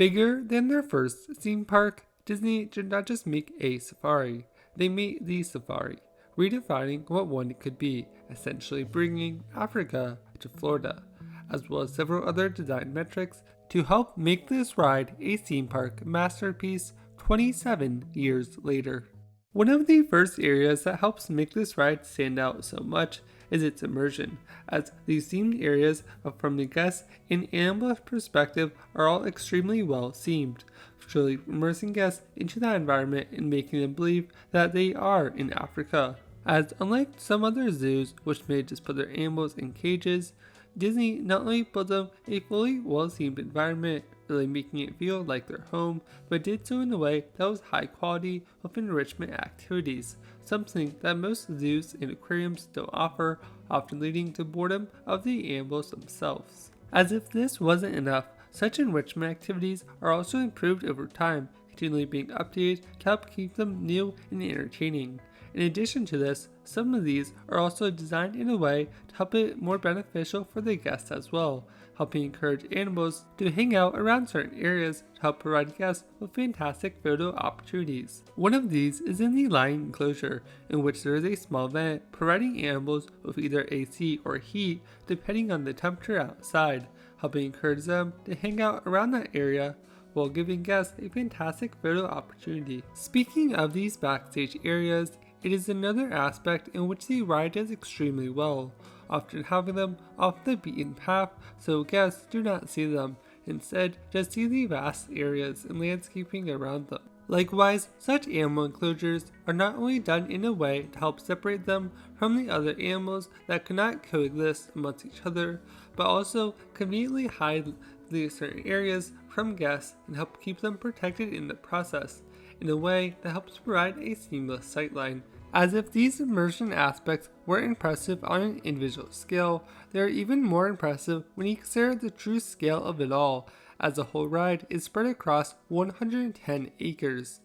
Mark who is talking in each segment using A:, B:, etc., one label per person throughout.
A: Bigger than their first theme park, Disney did not just make a safari, they made the safari, redefining what one could be, essentially bringing Africa to Florida, as well as several other design metrics to help make this ride a theme park masterpiece 27 years later. One of the first areas that helps make this ride stand out so much is its immersion, as these themed areas from the guest and animal perspective are all extremely well themed, truly immersing guests into that environment and making them believe that they are in Africa. As unlike some other zoos which may just put their animals in cages, Disney not only built them a fully well-themed environment, really making it feel like their home, but did so in a way that was high quality with enrichment activities, something that most zoos and aquariums don't offer, often leading to boredom of the animals themselves. As if this wasn't enough, such enrichment activities are also improved over time, continually being updated to help keep them new and entertaining. In addition to this, some of these are also designed in a way to help it more beneficial for the guests as well, helping encourage animals to hang out around certain areas to help provide guests with fantastic photo opportunities. One of these is in the lion enclosure, in which there is a small vent providing animals with either AC or heat depending on the temperature outside, helping encourage them to hang out around that area while giving guests a fantastic photo opportunity. Speaking of these backstage areas, it is another aspect in which the ride does extremely well, often having them off the beaten path so guests do not see them, instead just see the vast areas and landscaping around them. Likewise, such animal enclosures are not only done in a way to help separate them from the other animals that cannot coexist amongst each other, but also conveniently hide the certain areas from guests and help keep them protected in the process, in a way that helps provide a seamless sightline. As if these immersion aspects were impressive on an individual scale, they are even more impressive when you consider the true scale of it all, as the whole ride is spread across 110 acres.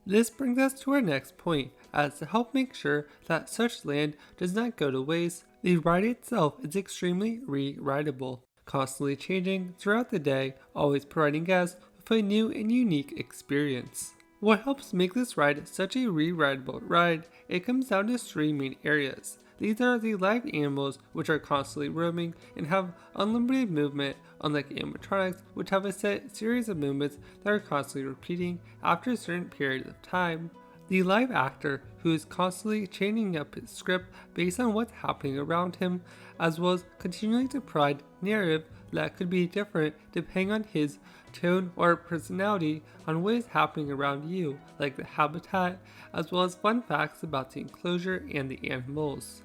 A: This brings us to our next point, as to help make sure that such land does not go to waste, the ride itself is extremely re-rideable, constantly changing throughout the day, always providing guests with a new and unique experience. What helps make this ride such a re-rideable ride, it comes down to three main areas. These are the live animals, which are constantly roaming and have unlimited movement, unlike animatronics, which have a set series of movements that are constantly repeating after a certain period of time. The live actor, who is constantly changing up his script based on what's happening around him, as well as continuing to provide narrative that could be different depending on his tone or personality on what is happening around you, like the habitat, as well as fun facts about the enclosure and the animals.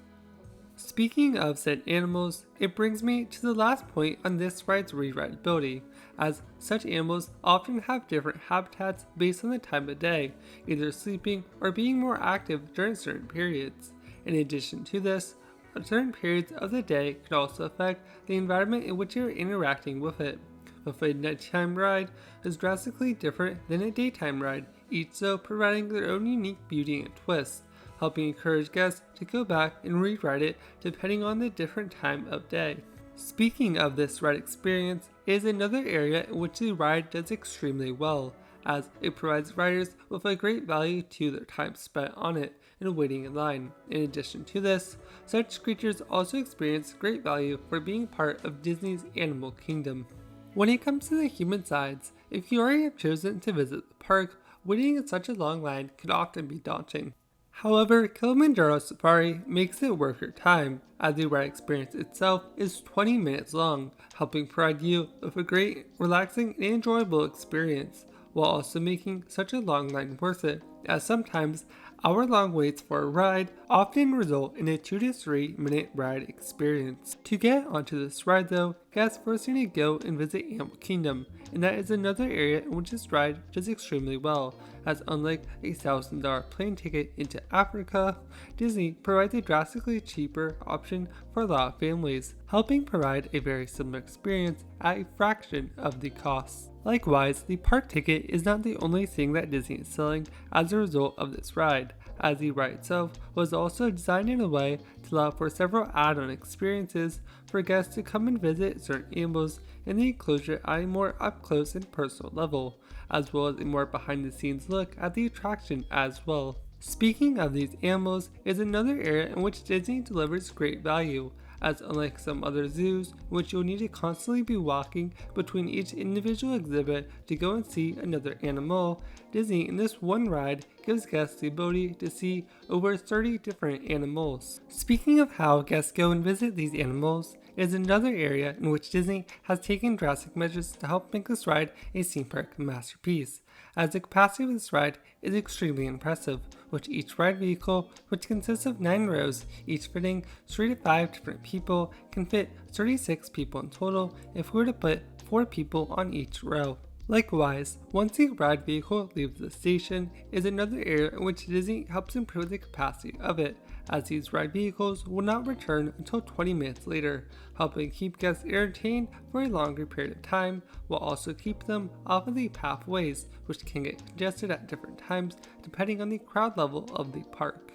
A: Speaking of said animals, it brings me to the last point on this ride's re-rideability, as such animals often have different habitats based on the time of day, either sleeping or being more active during certain periods. In addition to this, certain periods of the day could also affect the environment in which you're interacting with it. With a nighttime ride is drastically different than a daytime ride, each though providing their own unique beauty and twist, helping encourage guests to go back and re-ride it depending on the different time of day. Speaking of this ride experience, it is another area in which the ride does extremely well, as it provides riders with a great value to their time spent on it and waiting in line. In addition to this, such creatures also experience great value for being part of Disney's Animal Kingdom. When it comes to the human sides, if you already have chosen to visit the park, waiting in such a long line could often be daunting. However, Kilimanjaro Safari makes it worth your time, as the ride experience itself is 20 minutes long, helping provide you with a great, relaxing, and enjoyable experience, while also making such a long line worth it, as sometimes hour-long waits for a ride often result in a 2 to 3 minute ride experience. To get onto this ride though, guests first need to go and visit Animal Kingdom, and that is another area in which this ride does extremely well, as unlike a $1,000 plane ticket into Africa, Disney provides a drastically cheaper option for a lot of families, helping provide a very similar experience at a fraction of the cost. Likewise, the park ticket is not the only thing that Disney is selling as a result of this ride, as the ride itself was also designed in a way to allow for several add-on experiences for guests to come and visit certain animals in the enclosure at a more up-close and personal level, as well as a more behind-the-scenes look at the attraction as well. Speaking of these animals is another area in which Disney delivers great value, as unlike some other zoos in which you'll need to constantly be walking between each individual exhibit to go and see another animal, Disney in this one ride gives guests the ability to see over 30 different animals. Speaking of how guests go and visit these animals, is another area in which Disney has taken drastic measures to help make this ride a theme park masterpiece, as the capacity of this ride is extremely impressive, with each ride vehicle, which consists of 9 rows, each fitting 3 to 5 different people, can fit 36 people in total if we were to put 4 people on each row. Likewise, once the ride vehicle leaves the station is another area in which Disney helps improve the capacity of it, as these ride vehicles will not return until 20 minutes later, helping keep guests entertained for a longer period of time, while also keep them off of the pathways, which can get congested at different times depending on the crowd level of the park.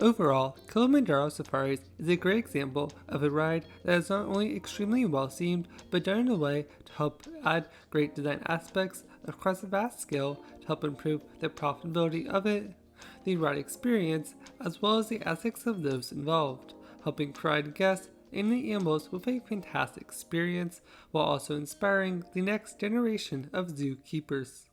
A: Overall, Kilimanjaro Safaris is a great example of a ride that is not only extremely well themed, but done in a way to help add great design aspects across a vast scale to help improve the profitability of it, the ride experience, as well as the ethics of those involved, helping provide guests and the animals with a fantastic experience while also inspiring the next generation of zookeepers.